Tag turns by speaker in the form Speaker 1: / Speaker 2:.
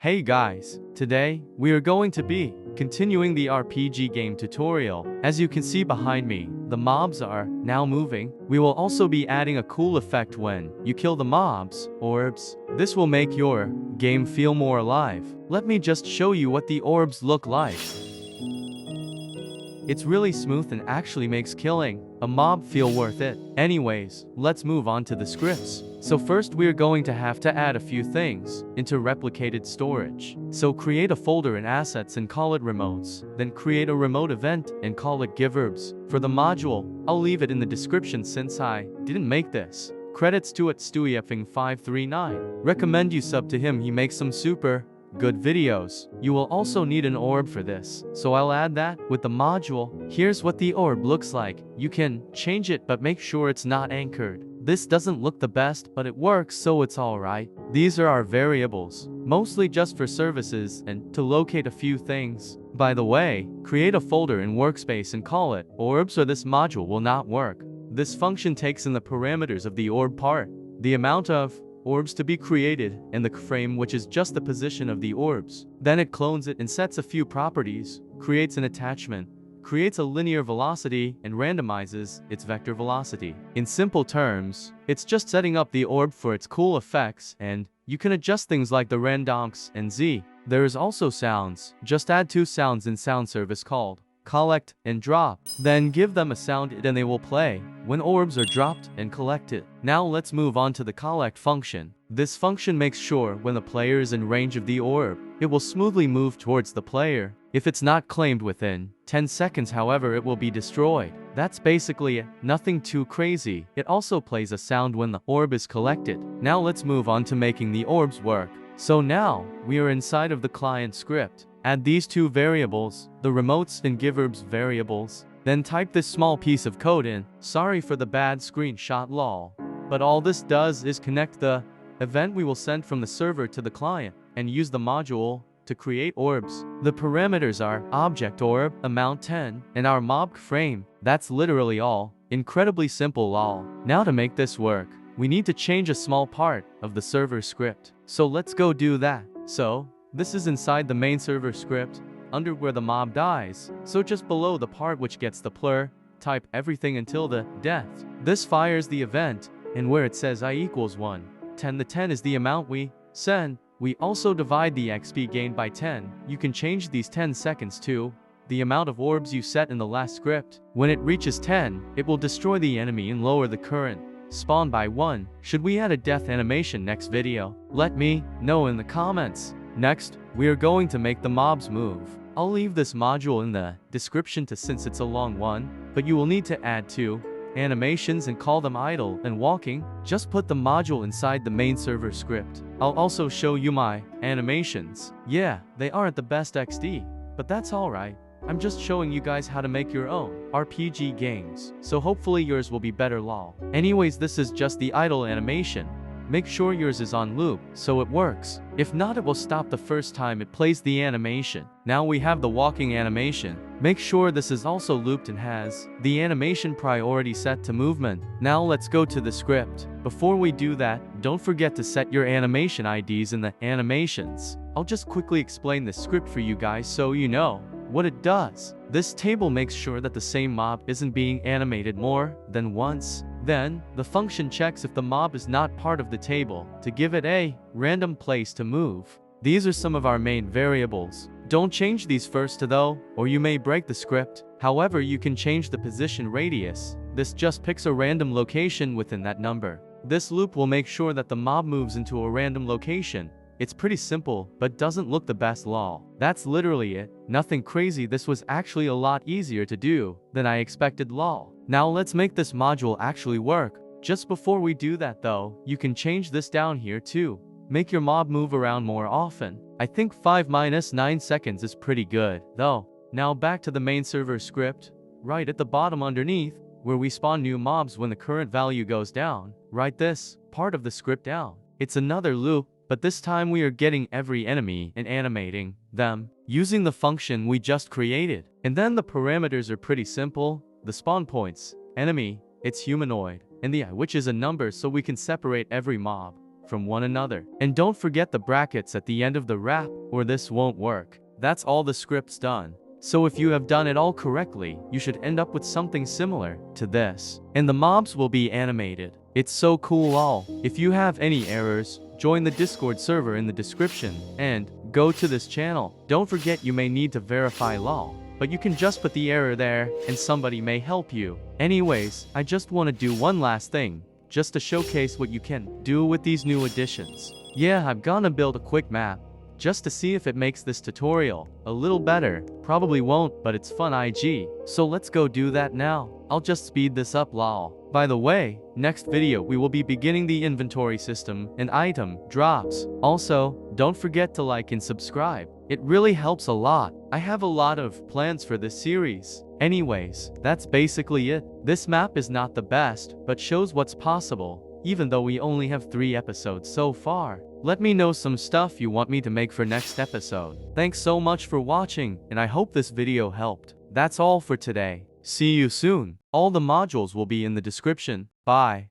Speaker 1: Hey guys, today we are going to be continuing the RPG game tutorial. As you can see behind me, the mobs are now moving. We will also be adding a cool effect when you kill the mobs, orbs. This will make your game feel more alive. Let me just show you what the orbs look like. It's really smooth and actually makes killing a mob feel worth it. Anyways, let's move on to the scripts. So first we're going to have to add a few things into replicated storage. So create a folder in assets and call it remotes. Then create a remote event and call it giveorbs. For the module, I'll leave it in the description since I didn't make this. Credits to @stewiepping539. Recommend you sub to him, he makes some super good videos. You will also need an orb for this, so I'll add that with the module. Here's what the orb looks like. You can change it, but make sure it's not anchored. This doesn't look the best, but it works, so it's alright. These are our variables, mostly just for services and to locate a few things. By the way, create a folder in workspace and call it orbs or this module will not work. This function takes in the parameters of the orb part, the amount of orbs to be created, and the frame, which is just the position of the orbs. Then it clones it and sets a few properties, creates an attachment, creates a linear velocity, and randomizes its vector velocity. In simple terms, it's just setting up the orb for its cool effects, and you can adjust things like the randoms and z. There is also sounds. Just add 2 sounds in sound service called collect and drop. Then give them a sound and they will play when orbs are dropped and collected. Now let's move on to the collect function. This function makes sure when the player is in range of the orb, it will smoothly move towards the player. If it's not claimed within 10 seconds, however, it will be destroyed. That's basically it. Nothing too crazy. It also plays a sound when the orb is collected. Now let's move on to making the orbs work. So now we are inside of the client script. Add these 2 variables, the remotes and giveorbs variables. Then type this small piece of code in. Sorry for the bad screenshot lol. But all this does is connect the event we will send from the server to the client and use the module to create orbs. The parameters are object orb, amount 10, and our mob frame. That's literally all. Incredibly simple lol. Now to make this work, we need to change a small part of the server script. So let's go do that. So this is inside the main server script, under where the mob dies. So just below the part which gets the plur, type everything until the death. This fires the event, and where it says I equals 1, 10, the 10 is the amount we send. We also divide the XP gained by 10. You can change these 10 seconds to the amount of orbs you set in the last script. When it reaches 10, it will destroy the enemy and lower the current spawn by 1. Should we add a death animation next video? Let me know in the comments. Next, we are going to make the mobs move. I'll leave this module in the description since it's a long one, but you will need to add 2 animations and call them idle and walking. Just put the module inside the main server script. I'll also show you my animations. Yeah, they aren't the best XD, but that's alright. I'm just showing you guys how to make your own RPG games, so hopefully yours will be better lol. Anyways, this is just the idle animation. Make sure yours is on loop, so it works. If not, it will stop the first time it plays the animation. Now we have the walking animation. Make sure this is also looped and has the animation priority set to movement. Now let's go to the script. Before we do that, don't forget to set your animation IDs in the animations. I'll just quickly explain the script for you guys so you know what it does. This table makes sure that the same mob isn't being animated more than once. Then, the function checks if the mob is not part of the table to give it a random place to move. These are some of our main variables. Don't change these first though, or you may break the script. However, you can change the position radius. This just picks a random location within that number. This loop will make sure that the mob moves into a random location. It's pretty simple, but doesn't look the best lol. That's literally it. Nothing crazy. This was actually a lot easier to do than I expected lol. Now let's make this module actually work. Just before we do that though, you can change this down here too. Make your mob move around more often. I think 5-9 seconds is pretty good though. Now back to the main server script. Right at the bottom underneath, where we spawn new mobs when the current value goes down, write this part of the script down. It's another loop, but this time we are getting every enemy and animating them using the function we just created. And then the parameters are pretty simple. The spawn points, enemy, it's humanoid, and the I, which is a number, so we can separate every mob from one another. And don't forget the brackets at the end of the wrap, or this won't work. That's all the scripts done. So if you have done it all correctly, you should end up with something similar to this. And the mobs will be animated. It's so cool all. If you have any errors, join the Discord server in the description, and go to this channel. Don't forget you may need to verify lol, but you can just put the error there, and somebody may help you. Anyways, I just want to do one last thing, just to showcase what you can do with these new additions. Yeah, I'm gonna build a quick map, just to see if it makes this tutorial a little better. Probably won't, but it's fun IG. So let's go do that now. I'll just speed this up lol. By the way, next video we will be beginning the inventory system and item drops. Also, don't forget to like and subscribe. It really helps a lot. I have a lot of plans for this series. Anyways, that's basically it. This map is not the best, but shows what's possible, even though we only have 3 episodes so far. Let me know some stuff you want me to make for next episode. Thanks so much for watching, and I hope this video helped. That's all for today. See you soon. All the modules will be in the description. Bye.